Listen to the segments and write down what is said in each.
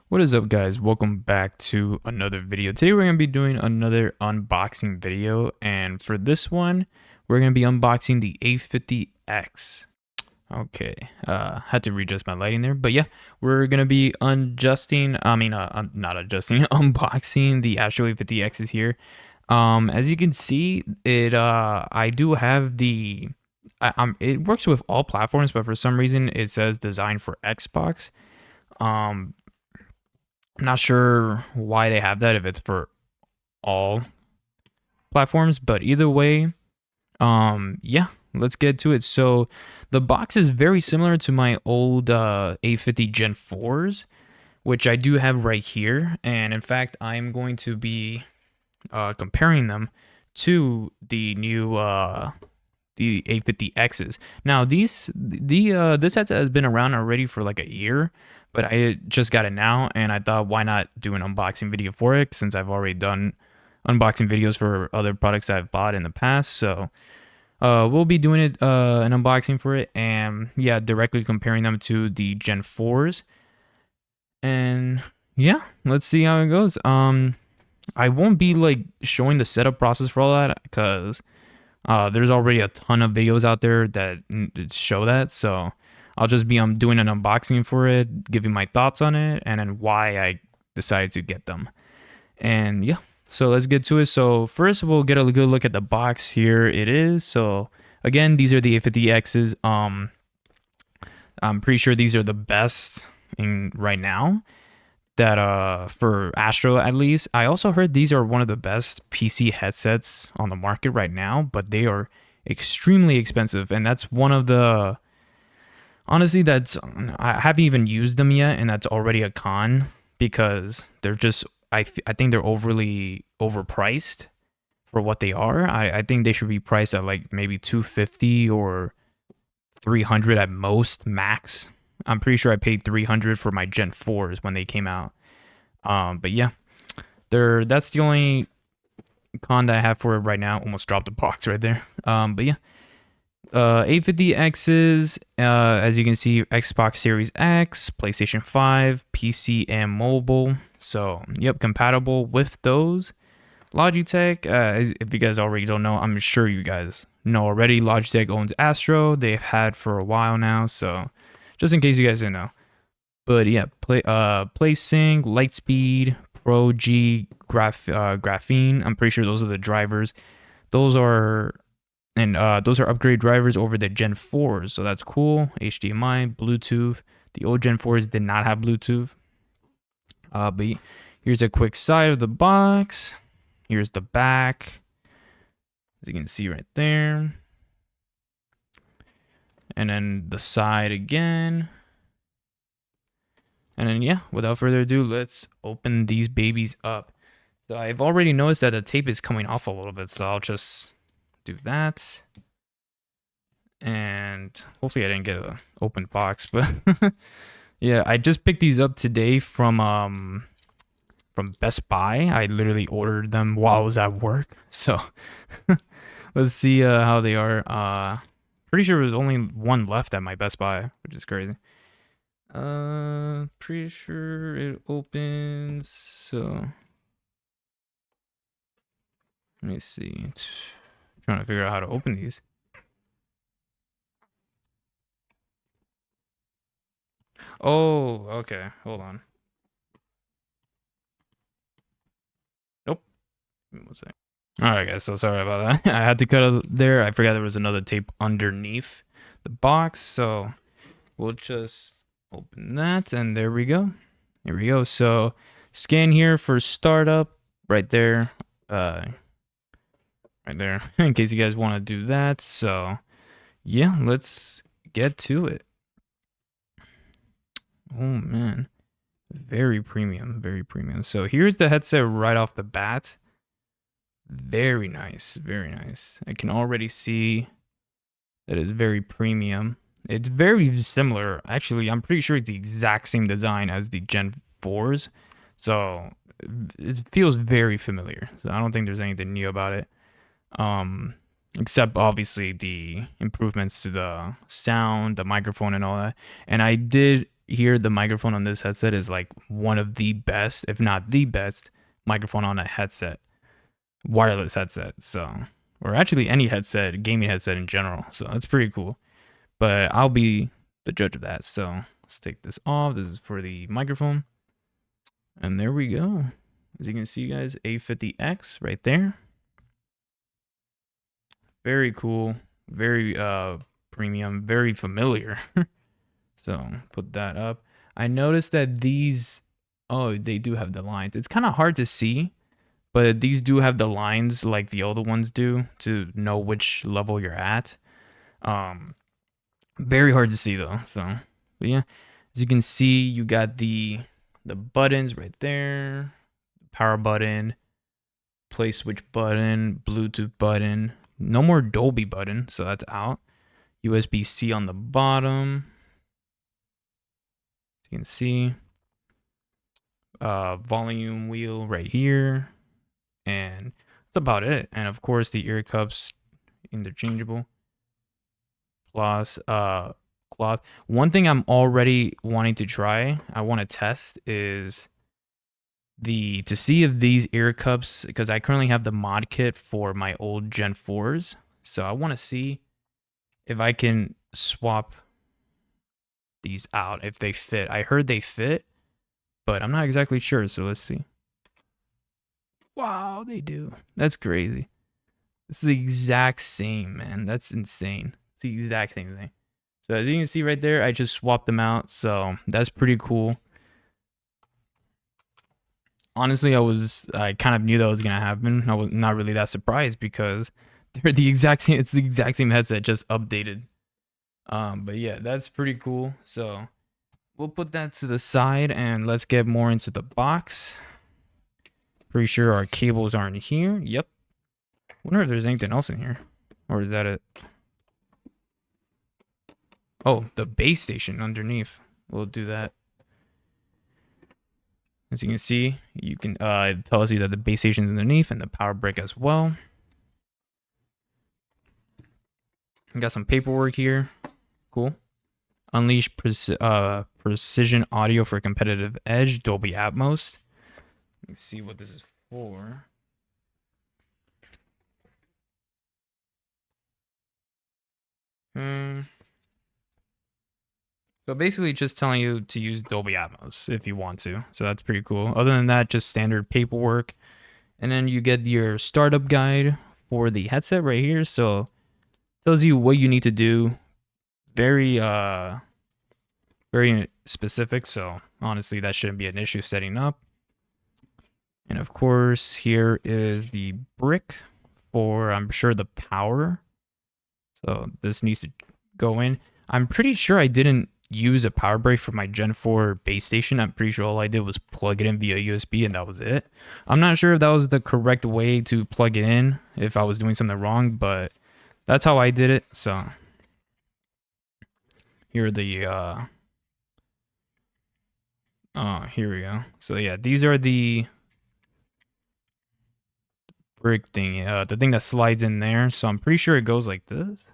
What is up, guys? Welcome back to another video. Today we're going to be doing another unboxing video, and for this one we're going to be unboxing the A50X. Okay, had to readjust my lighting there, but yeah, we're going to be not adjusting, unboxing the Astro A50Xs here. As you can see, I do have the it works with all platforms, but for some reason it says designed for Xbox. um I'm not sure why they have that, if it's for all platforms, but either way, yeah, let's get to it. So the box is very similar to my old A50 Gen 4s, which I do have right here. And in fact, I'm going to be comparing them to the new the A50Xs. Now this headset has been around already for like a year, but I just got it now, and I thought, why not do an unboxing video for it, since I've already done unboxing videos for other products I've bought in the past. So we'll be doing an unboxing for it, and yeah, directly comparing them to the Gen 4s. And yeah, let's see how it goes. I won't be like showing the setup process for all that, because there's already a ton of videos out there that show that. So I'll just be doing an unboxing for it, giving my thoughts on it, and then why I decided to get them. And yeah, so let's get to it. So first we'll get a good look at the box. Here it is. So again, these are the A50Xs. I'm pretty sure these are the best in right now, that for Astro at least. I also heard these are one of the best PC headsets on the market right now, but they are extremely expensive, and that's one of the, honestly, that's, I haven't even used them yet, and that's already a con, because they're just, I think they're overly overpriced for what they are. I think they should be priced at like maybe 250 or 300 at most max. I'm pretty sure I paid 300 for my Gen 4s when they came out. But yeah, that's the only con that I have for it right now. Almost dropped the box right there. But yeah, A50Xs, as you can see, Xbox Series X, PlayStation 5, PC, and mobile. So yep, compatible with those. Logitech, if you guys already don't know, I'm sure you guys know already, Logitech owns Astro. They've had for a while now, so just in case you guys didn't know. But yeah, PlaySync, Lightspeed, Pro G, Graphene. I'm pretty sure those are the drivers. Those are those are upgrade drivers over the Gen 4s, so that's cool. HDMI, Bluetooth. The old Gen 4s did not have Bluetooth. But here's a quick side of the box. Here's the back, as you can see right there. And then the side again. And then yeah, without further ado, let's open these babies up. So I've already noticed that the tape is coming off a little bit, so I'll just do that. And hopefully I didn't get an open box, but yeah, I just picked these up today from Best Buy. I literally ordered them while I was at work. So let's see how they are. Pretty sure there's only one left at my Best Buy, which is crazy. Pretty sure it opens. So let me see. Trying to figure out how to open these. Oh, okay. Hold on. Nope. One second. All right, guys. So sorry about that. I had to cut it there. I forgot there was another tape underneath the box. So we'll just open that, and there we go. Here we go. So scan here for startup right there. Right there, in case you guys want to do that. So yeah, let's get to it. Oh man, very premium, very premium. So here's the headset right off the bat. Very nice, very nice. I can already see that it's very premium. It's very similar. Actually, I'm pretty sure it's the exact same design as the Gen 4s. So it feels very familiar. So I don't think there's anything new about it. Except obviously the improvements to the sound, the microphone, and all that. And I did here the microphone on this headset is like one of the best, if not the best, microphone on a headset, wireless headset. So, or actually any headset, gaming headset in general. So that's pretty cool. But I'll be the judge of that. So let's take this off. This is for the microphone. And there we go. As you can see, guys, A50X right there. Very cool. Very premium. Very familiar. So put that up. I noticed that these, oh, they do have the lines. It's kind of hard to see, but these do have the lines like the older ones do to know which level you're at. Very hard to see though. So, but yeah, as you can see, you got the buttons right there, power button, play switch button, Bluetooth button. No more Dolby button, so that's out. USB-C on the bottom. As you can see, volume wheel right here, and that's about it. And of course, the ear cups interchangeable. Plus, cloth. One thing I'm already wanting to try, I want to test is to see if these ear cups, because I currently have the mod kit for my old Gen 4s. So I want to see if I can swap these out if they fit. I heard they fit, but I'm not exactly sure. So let's see. Wow, they do. That's crazy. This is the exact same, man. That's insane. It's the exact same thing. So as you can see right there, I just swapped them out. So that's pretty cool. Honestly, I kind of knew that was gonna happen. I was not really that surprised because they're the exact same. It's the exact same headset, just updated. But yeah, that's pretty cool. So we'll put that to the side and let's get more into the box. Pretty sure our cables aren't here. Yep. Wonder if there's anything else in here, or is that it? Oh, the base station underneath. We'll do that. As you can see, you can it tells you that the base station is underneath and the power brick as well. We got some paperwork here. Cool. Unleash precision audio for competitive edge, Dolby Atmos. Let's see what this is for. So basically just telling you to use Dolby Atmos if you want to. So that's pretty cool. Other than that, just standard paperwork. And then you get your startup guide for the headset right here. So it tells you what you need to do. Very very specific. So honestly, that shouldn't be an issue setting up. And of course, here is the brick for, I'm sure, the power. So this needs to go in. I'm pretty sure I didn't use a power brick for my Gen 4 base station. I'm pretty sure all I did was plug it in via USB and that was it. I'm not sure if that was the correct way to plug it in, if I was doing something wrong, but that's how I did it. So here are the here we go. So yeah, these are the brick thing, the thing that slides in there. So I'm pretty sure it goes like this.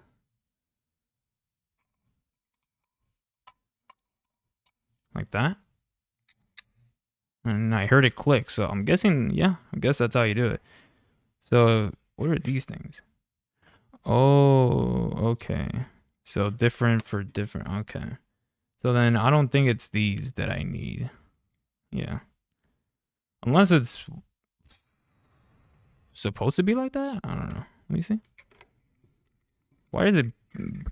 Like that. And I heard it click, so I'm guessing, yeah, I guess that's how you do it. So what are these things? Oh, okay. So different for different, okay. So then I don't think it's these that I need. Yeah. Unless it's supposed to be like that? I don't know. Let me see. Why is it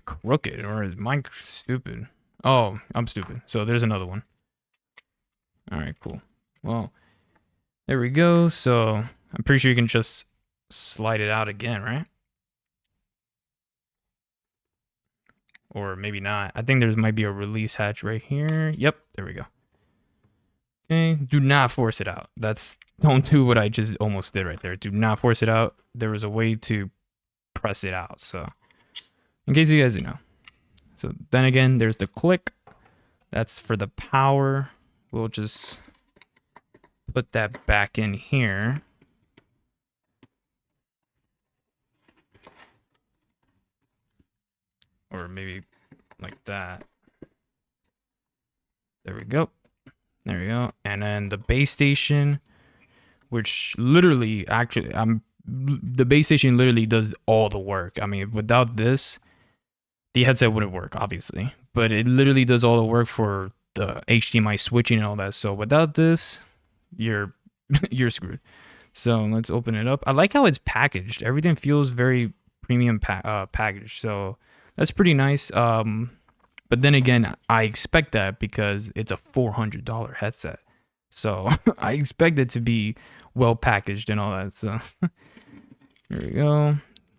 crooked, or is mine stupid? Oh, I'm stupid. So there's another one. All right, cool. Well, there we go. So I'm pretty sure you can just slide it out again, right? Or maybe not. I think there might be a release hatch right here. Yep, there we go. Okay, do not force it out. Don't do what I just almost did right there. Do not force it out. There is a way to press it out. So in case you guys didn't know. So then again, there's the click. That's for the power. We'll just put that back in here. Or maybe like that. There we go. There we go. And then the base station, which literally, actually, the base station literally does all the work. I mean, without this, the headset wouldn't work, obviously. But it literally does all the work for the HDMI switching and all that. So without this, you're you're screwed. So let's open it up. I like how it's packaged. Everything feels very premium packaged. So that's pretty nice. But then again, I expect that because it's a $400 headset. So I expect it to be well packaged and all that. So here we go.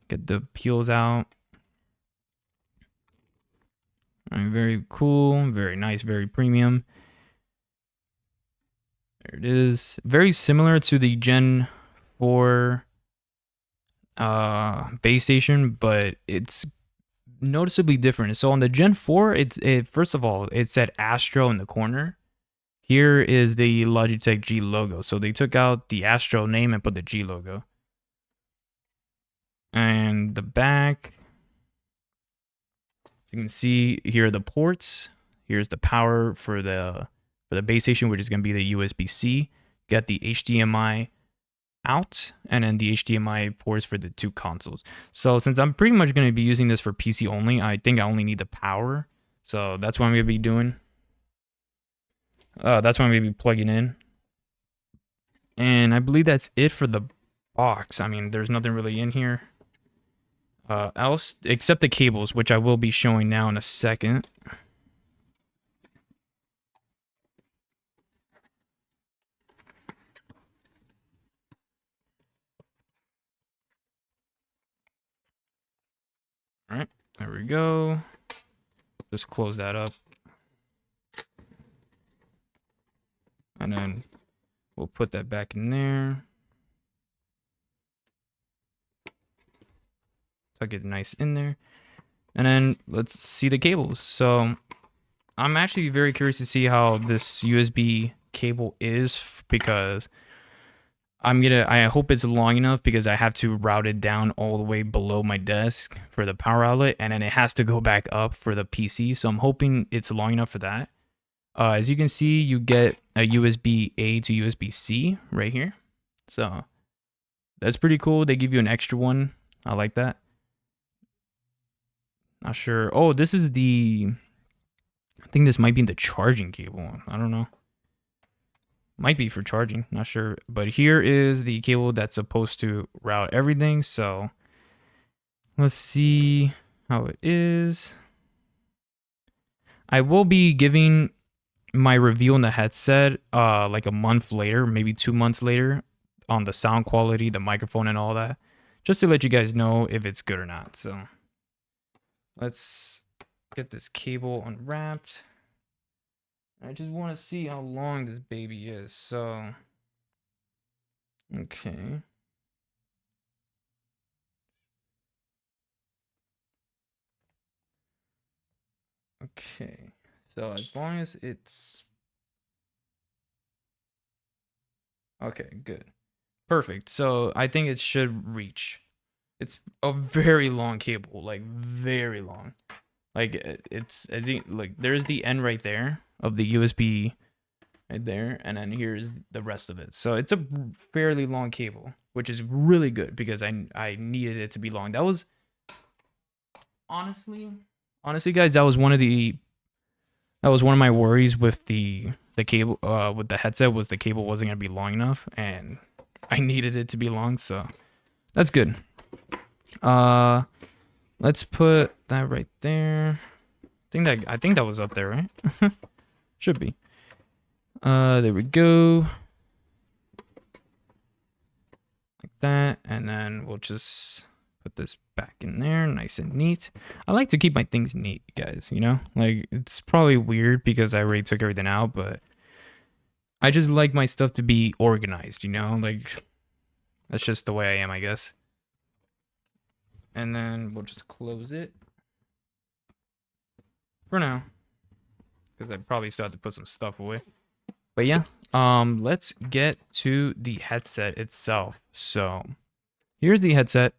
Get the peels out. All right, very cool, very nice, very premium. There it is. Very similar to the Gen 4 base station, but it's noticeably different. So on the Gen 4, first of all, it said Astro in the corner. Here is the Logitech G logo. So they took out the Astro name and put the G logo. And the back, as you can see, here are the ports. Here's the power for the base station, which is going to be the USB-C. Got the HDMI out, and then the HDMI ports for the two consoles. So since I'm pretty much going to be using this for PC only, I think I only need the power. So that's what I'm going to be doing. That's what I'm going to be plugging in. And I believe that's it for the box. I mean, there's nothing really in here else except the cables, which I will be showing now in a second. All right, there we go. Just close that up. And then we'll put that back in there. Tuck it nice in there. And then let's see the cables. So I'm actually very curious to see how this USB cable is, because I hope it's long enough, because I have to route it down all the way below my desk for the power outlet, and then it has to go back up for the PC. So I'm hoping it's long enough for that. As you can see, you get a USB-A to USB-C right here. So that's pretty cool. They give you an extra one. I like that. Not sure. Oh, this is I think this might be the charging cable. I don't know. Might be for charging, not sure. But here is the cable that's supposed to route everything. So let's see how it is. I will be giving my review on the headset like a month later, maybe 2 months later, on the sound quality, the microphone, and all that, just to let you guys know if it's good or not. So let's get this cable unwrapped. I just want to see how long this baby is. So, okay. Okay. So as long as it's okay, good. Perfect. So I think it should reach. It's a very long cable, like very long. Like it's, I think, like there's the end right there of the USB right there, and then here's the rest of it. So it's a fairly long cable, which is really good because I needed it to be long. That was honestly, guys, that was one of my worries with the cable with the headset, was the cable wasn't gonna be long enough, and I needed it to be long, so that's good. Let's put that right there. I think that was up there, right? Should be. There we go. Like that, and then we'll just put this back in there, nice and neat. I like to keep my things neat, guys, you know? Like, it's probably weird because I already took everything out, but I just like my stuff to be organized, you know? Like, that's just the way I am, I guess. And then we'll just close it for now, because I probably still have to put some stuff away. But yeah, let's get to the headset itself. So here's the headset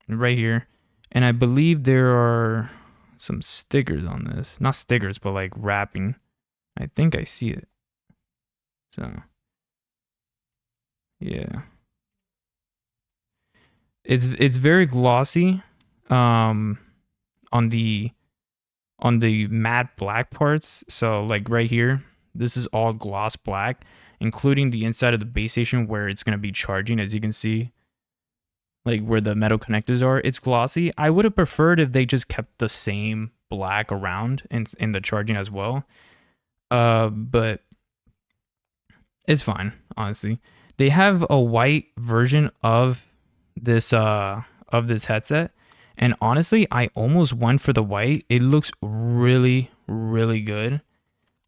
right here, and I believe there are some stickers on this. Not stickers, but like wrapping. I think I see it. So yeah, it's very glossy. Um, on the matte black parts. So like right here, this is all gloss black, including the inside of the base station where it's gonna be charging. As you can see, like where the metal connectors are, it's glossy. I would have preferred if they just kept the same black around in the charging as well. But it's fine, honestly. They have a white version of this headset, and honestly, I almost went for the white. It looks really, really good.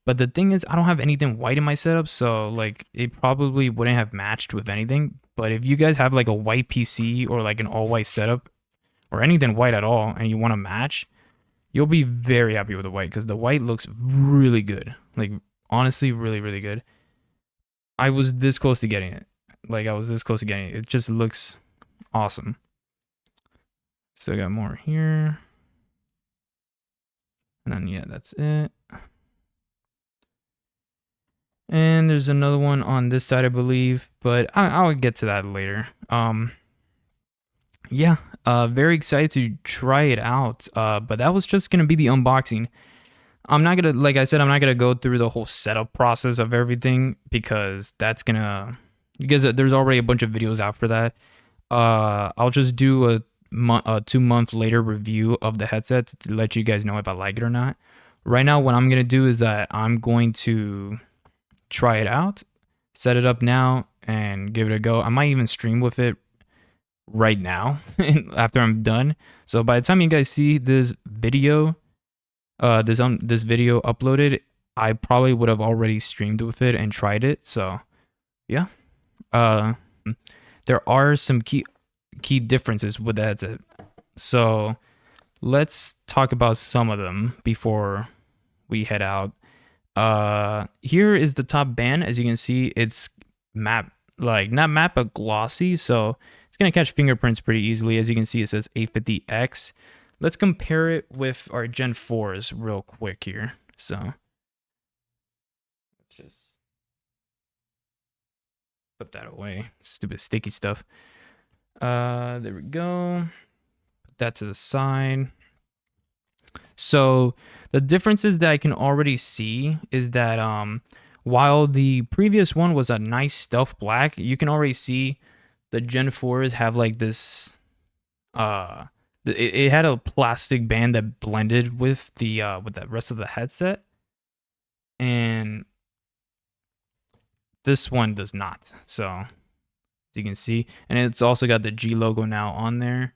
But the thing is, I don't have anything white in my setup, so like it probably wouldn't have matched with anything. But if you guys have like a white PC or like an all white setup or anything white at all, and you want to match, you'll be very happy with the white because the white looks really good. Like honestly, really, really good. I was this close to getting it. Like I was this close to getting it. It just looks awesome. So I got more here. And then yeah, that's it. And there's another one on this side, I believe, but I'll get to that later. Yeah, very excited to try it out. But that was just gonna be the unboxing. I'm not gonna, like I said, I'm not gonna go through the whole setup process of everything because because there's already a bunch of videos after that. I'll just do a 2 month later review of the headset to let you guys know if I like it or not. Right now, what I'm gonna do is that I'm going to try it out, set it up now, and give it a go. I might even stream with it right now after I'm done. So by the time you guys see this video, this video uploaded, I probably would have already streamed with it and tried it. So yeah, uh, there are some key differences with the headset. So let's talk about some of them before we head out. Here is the top band. As you can see, it's matte, like not matte but glossy, so it's gonna catch fingerprints pretty easily. As you can see, it says A50X. Let's compare it with our Gen 4s real quick here. So let's just put that away. Stupid sticky stuff. There we go. Put that to the side. So the differences that I can already see is that while the previous one was a nice stealth black, you can already see the Gen 4s have like this it had a plastic band that blended with the rest of the headset, and this one does not. So as you can see, and it's also got the G logo now on there.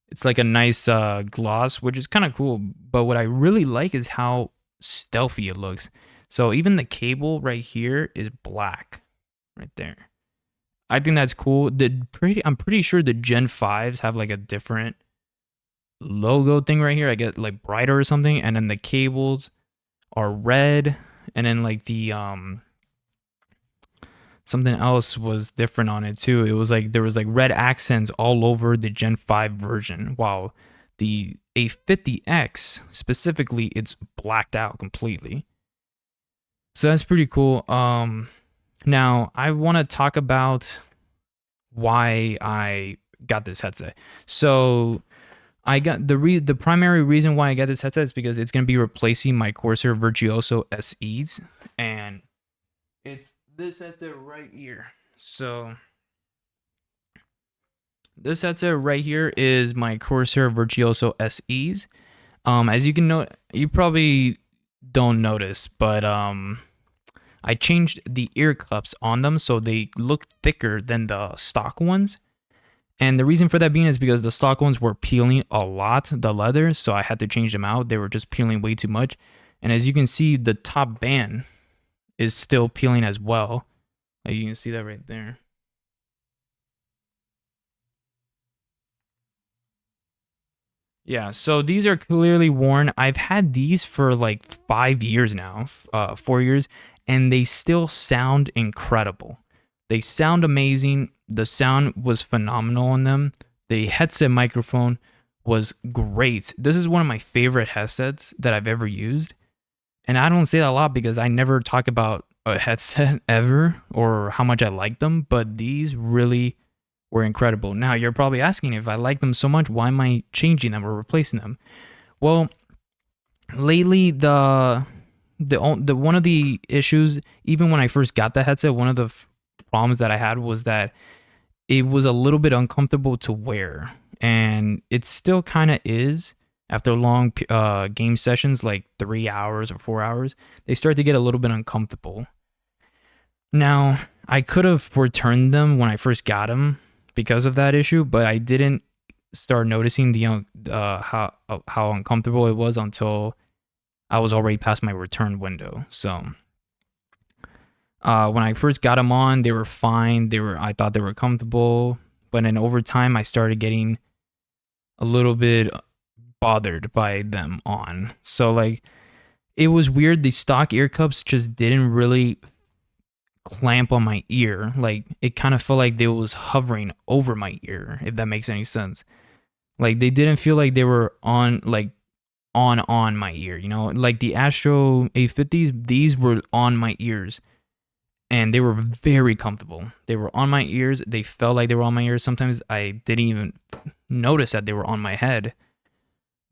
It's like a nice gloss, which is kind of cool. But what I really like is how stealthy it looks. So even the cable right here is black right there. I think that's cool. I'm pretty sure the Gen 5s have like a different logo thing right here. I get like brighter or something. And then the cables are red. And then like the something else was different on it too. It was like there was like red accents all over the Gen 5 version, while the A50X specifically, it's blacked out completely. So that's pretty cool. Now I want to talk about why I got this headset. So I got the primary reason why I got this headset is because it's going to be replacing my Corsair Virtuoso SEs, and it's this headset right here. So this headset right here is my Corsair Virtuoso SEs. As you can note, you probably don't notice, but I changed the ear cups on them so they look thicker than the stock ones. And the reason for that being is because the stock ones were peeling a lot, the leather, so I had to change them out. They were just peeling way too much. And as you can see, the top band is still peeling as well. Like you can see that right there. Yeah, so these are clearly worn. I've had these for like 5 years now, 4 years, and they still sound incredible. They sound amazing. The sound was phenomenal on them. The headset microphone was great. This is one of my favorite headsets that I've ever used. And I don't say that a lot because I never talk about a headset ever or how much I like them, but these really were incredible. Now you're probably asking, if I like them so much, why am I changing them or replacing them? Well, lately the one of the issues, even when I first got the headset, one of the problems that I had was that it was a little bit uncomfortable to wear, and it still kind of is. After long game sessions, like 3 hours or 4 hours, they start to get a little bit uncomfortable. Now, I could have returned them when I first got them because of that issue, but I didn't start noticing the how uncomfortable it was until I was already past my return window. So when I first got them on, they were fine. I thought they were comfortable, but then over time, I started getting a little bit bothered by them on. So like, it was weird. The stock ear cups just didn't really clamp on my ear. Like, it kind of felt like they was hovering over my ear, if that makes any sense. Like, they didn't feel like they were on, like, on my ear, you know? Like the Astro A50s, these were on my ears, and they were very comfortable. They were on my ears. They felt like they were on my ears. Sometimes I didn't even notice that they were on my head.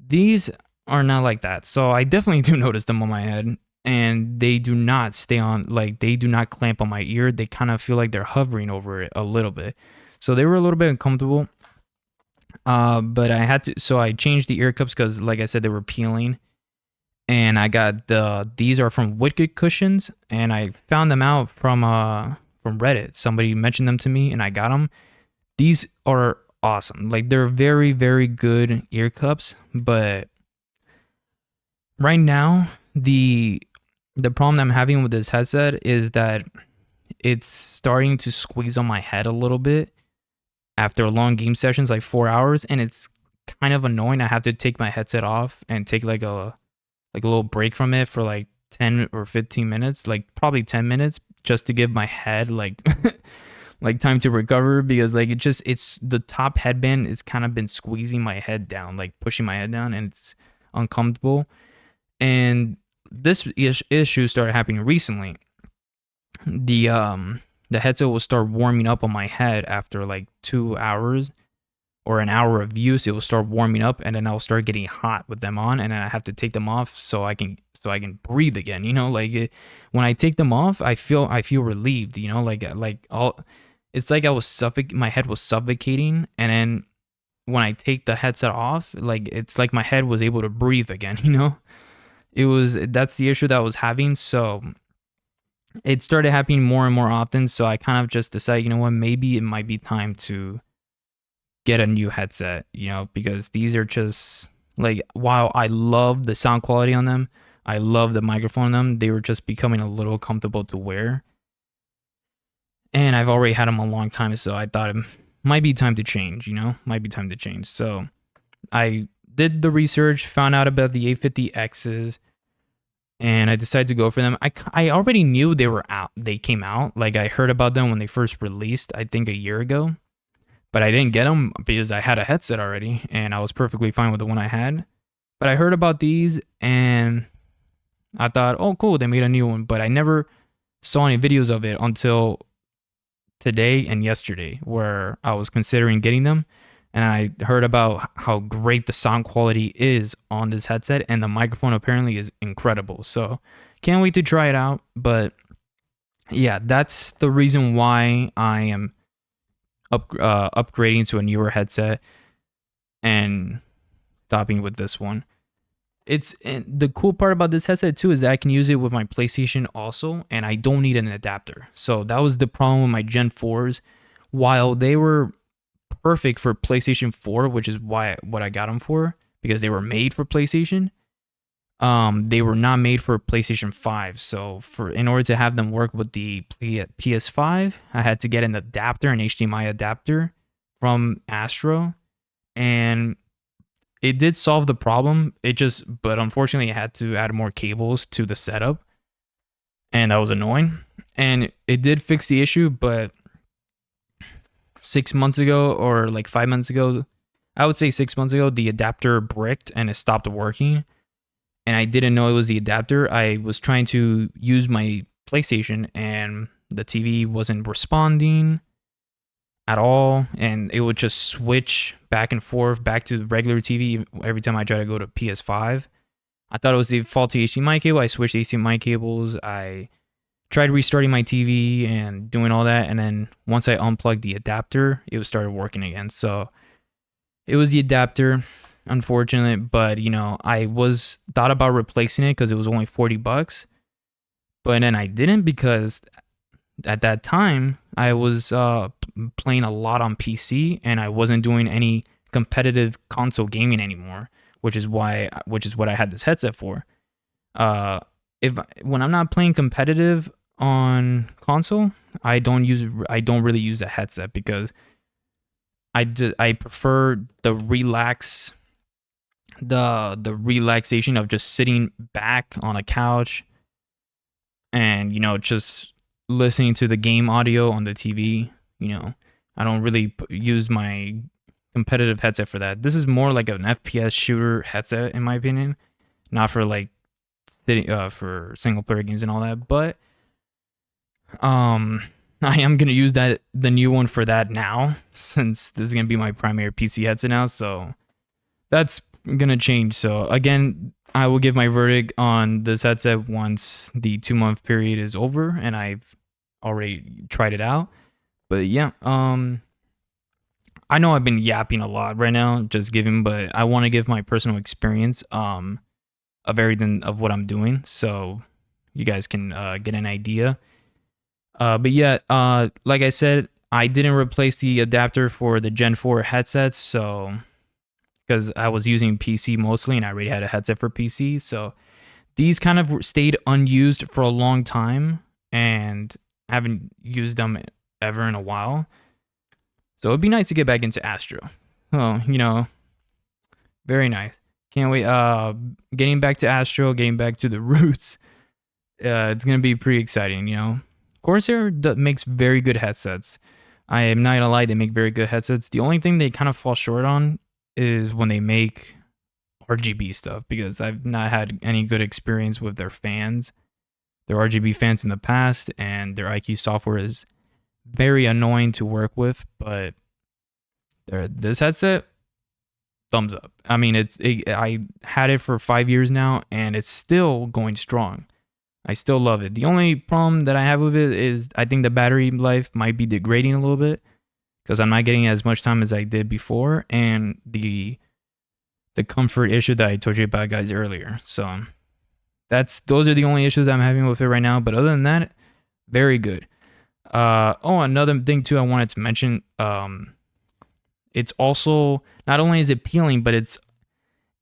These are not like that. So I definitely do notice them on my head, and they do not stay on, like, they do not clamp on my ear. They kind of feel like they're hovering over it a little bit. So they were a little bit uncomfortable. But I had to, so I changed the ear cups because, like I said, they were peeling. And I got these are from Wicked Cushions, and I found them out from Reddit. Somebody mentioned them to me, and I got them. These are awesome. Like, they're very, very good ear cups, but right now the problem that I'm having with this headset is that it's starting to squeeze on my head a little bit after long game sessions, like 4 hours, and it's kind of annoying. I have to take my headset off and take like a little break from it for like 10 or 15 minutes, like probably 10 minutes, just to give my head like like time to recover, because like it's the top headband is kind of been squeezing my head down, like pushing my head down, and it's uncomfortable. And this issue started happening recently. The headset will start warming up on my head after like 2 hours or an hour of use. It will start warming up, and then I'll start getting hot with them on, and then I have to take them off so I can breathe again. You know, like when I take them off, I feel relieved. You know, like all, it's like my head was suffocating, and then when I take the headset off, like it's like my head was able to breathe again. You know, that's the issue that I was having. So it started happening more and more often. So I kind of just decided, you know what, maybe it might be time to get a new headset, you know, because these are just like, while I love the sound quality on them, I love the microphone on them, they were just becoming a little comfortable to wear. And I've already had them a long time, so I thought it might be time to change, you know, might be time to change. So I did the research, found out about the A50Xs, and I decided to go for them. I already knew they were out. They came out. Like, I heard about them when they first released, I think a year ago. But I didn't get them because I had a headset already, and I was perfectly fine with the one I had. But I heard about these, and I thought, oh, cool, they made a new one. But I never saw any videos of it until today and yesterday, where I was considering getting them. And I heard about how great the sound quality is on this headset, and the microphone apparently is incredible. So can't wait to try it out. But yeah, that's the reason why I am upgrading to a newer headset and stopping with this one. And the cool part about this headset too is that I can use it with my PlayStation also, and I don't need an adapter. So that was the problem with my Gen 4s. While they were perfect for PlayStation 4, which is what I got them for, because they were made for PlayStation, they were not made for PlayStation 5. So in order to have them work with the PS5, I had to get an adapter, an HDMI adapter from Astro, and it did solve the problem. But unfortunately, I had to add more cables to the setup, and that was annoying. And it did fix the issue, but 6 months ago, or like 5 months ago, I would say 6 months ago, the adapter bricked and it stopped working. and I didn't know it was the adapter. I was trying to use my PlayStation and the TV wasn't responding at all, and it would just switch back and forth back to the regular TV every time I try to go to PS5. I thought it was the faulty HDMI cable. I switched HDMI cables. I tried restarting my TV and doing all that, and then once I unplugged the adapter, it started working again. So it was the adapter, unfortunate, but I was thought about replacing it because it was only $40, but then I didn't because at that time I was playing a lot on PC and I wasn't doing any competitive console gaming anymore, which is what I had this headset for. If when I'm not playing competitive on console, I don't really use a headset because I prefer the relaxation of just sitting back on a couch and just listening to the game audio on the TV. I don't really use my competitive headset for that. This is more like an FPS shooter headset in my opinion, not for like for single player games and all that. But I am gonna use the new one for that now, since this is gonna be my primary PC headset now. So that's gonna change. So again, I will give my verdict on this headset once the 2-month period is over and I've already tried it out. But yeah, I know I've been yapping a lot right now, just giving, but I want to give my personal experience of everything of what I'm doing, so you guys can get an idea. But yeah, like I said, I didn't replace the adapter for the Gen 4 headsets, so because I was using PC mostly and I already had a headset for PC, so these kind of stayed unused for a long time and haven't used them ever in a while. So it'd be nice to get back into Astro. Oh, very nice. Can't wait. Getting back to Astro, getting back to the roots. It's gonna be pretty exciting. Corsair makes very good headsets. I am not gonna lie, they make very good headsets. The only thing they kind of fall short on is when they make RGB stuff, because I've not had any good experience with their fans, their RGB fans in the past, and their IQ software is very annoying to work with. But this headset, thumbs up. I mean, I had it for 5 years now and it's still going strong. I still love it. The only problem that I have with it is I think the battery life might be degrading a little bit because I'm not getting as much time as I did before, and the comfort issue that I told you about, guys, earlier. So those are the only issues I'm having with it right now. But other than that, very good. Another thing too I wanted to mention, it's also, not only is it peeling, but it's,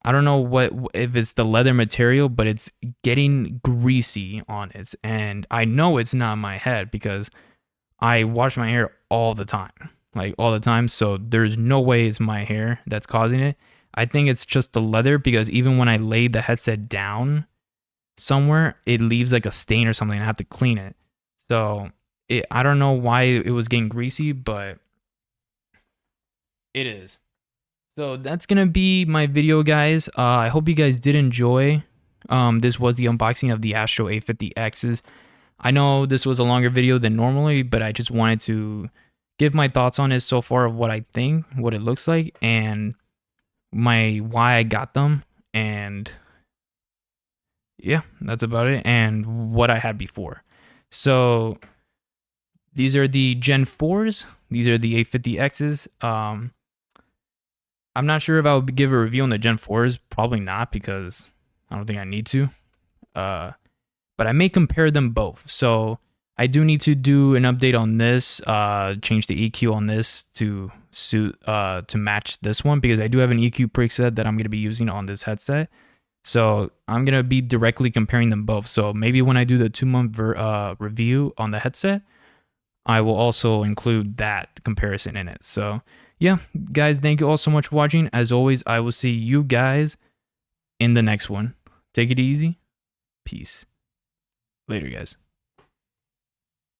I don't know if it's the leather material, but it's getting greasy on it. And I know it's not my head because I wash my hair all the time. Like all the time. So there's no way it's my hair that's causing it. I think it's just the leather, because even when I lay the headset down somewhere, it leaves like a stain or something. I have to clean it. So I don't know why it was getting greasy, but it is. So that's gonna be my video, guys. I hope you guys did enjoy. This was the unboxing of the Astro A50Xs. I know this was a longer video than normally, but I just wanted to give my thoughts on it so far, of what I think, what it looks like, and why I got them, and yeah, that's about it, and what I had before. So these are the Gen 4s. These are the A50Xs. I'm not sure if I'll give a review on the Gen 4s. Probably not, because I don't think I need to. But I may compare them both. So I do need to do an update on this, change the EQ on this to match this one, because I do have an EQ preset that I'm going to be using on this headset. So I'm going to be directly comparing them both. So maybe when I do the 2-month review on the headset, I will also include that comparison in it. So yeah, guys, thank you all so much for watching. As always, I will see you guys in the next one. Take it easy. Peace. Later, guys.